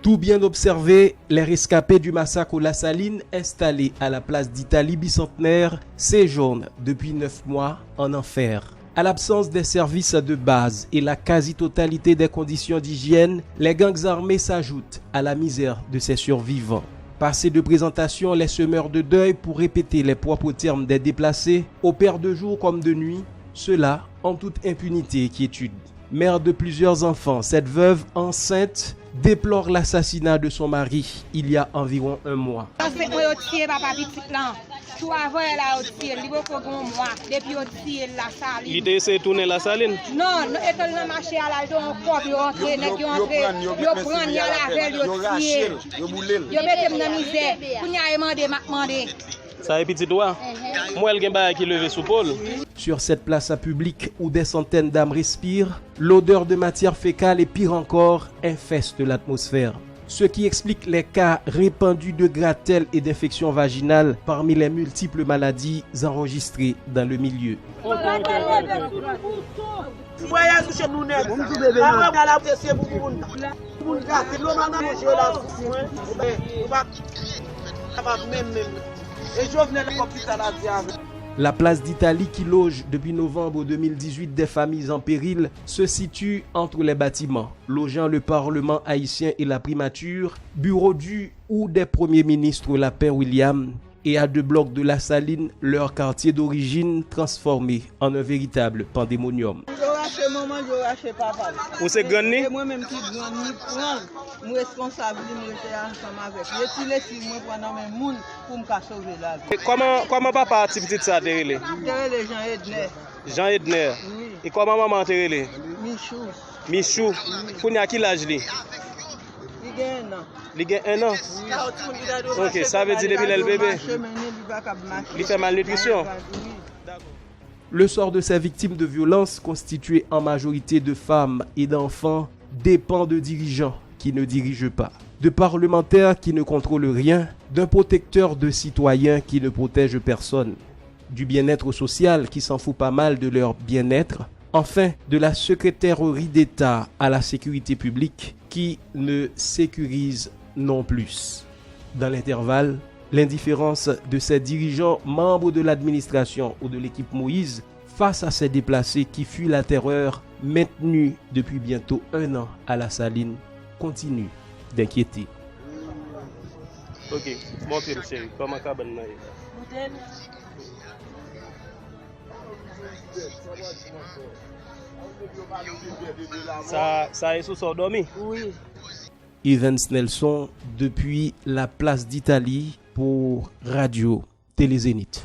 Tout bien observé, les rescapés du massacre au La Saline, installés à la place d'Italie bicentenaire, séjournent depuis 9 mois en enfer. À l'absence des services de base et la quasi-totalité des conditions d'hygiène, les gangs armés s'ajoutent à la misère de ces survivants. Passé de présentation, les semeurs de deuil, pour répéter les propres termes des déplacés, opèrent de jour comme de nuit, cela en toute impunité et quiétude. Mère de plusieurs enfants, cette veuve enceinte déplore l'assassinat de son mari il y a environ 1 mois. Il était essayé de tourner la saline? Non, étant dans marché à la don corps yo entrer nèg yo prendre ya la veille yo mettre dans misère kounya mandé. Ça est petit doigt. Moi elle gen ba qui levé sous pôle. Sur cette place publique où des centaines d'âmes respirent, l'odeur de matière fécale et pire encore infeste l'atmosphère. Ce qui explique les cas répandus de gratelle et d'infections vaginales parmi les multiples maladies enregistrées dans le milieu. La place d'Italie, qui loge depuis novembre 2018 des familles en péril, se situe entre les bâtiments logeant le Parlement haïtien et la primature, bureau du ou des premiers ministres Lapin William, et à 2 blocs de La Saline, leur quartier d'origine transformé en un véritable pandémonium. Ou c'est gagné? Moi-même qui gagne prendre, moi responsable de ensemble avec. Je tire sur moi pendant mes moun pour me sauver la vie. Comment papa petit ça terrelé? Terrelé Jean Edner. Oui. Et comment maman terrelé? Michou. Pour à qui l'âge li? Il a 1 an. OK, ça veut dire depuis le bébé. Il fait malnutrition. Le sort de ces victimes de violences, constituées en majorité de femmes et d'enfants, dépend de dirigeants qui ne dirigent pas, de parlementaires qui ne contrôlent rien, d'un protecteur de citoyens qui ne protège personne, du bien-être social qui s'en fout pas mal de leur bien-être, enfin de la secrétairerie d'État à la sécurité publique qui ne sécurise non plus. Dans l'intervalle, l'indifférence de ces dirigeants membres de l'administration ou de l'équipe Moïse face à ces déplacés qui fuient la terreur maintenue depuis bientôt 1 an à La Saline continue d'inquiéter. OK, montez le chéri, comment cabane là? Ça est sous son dormi? Oui. Evans Nelson depuis la place d'Italie pour Radio Télé Zénith.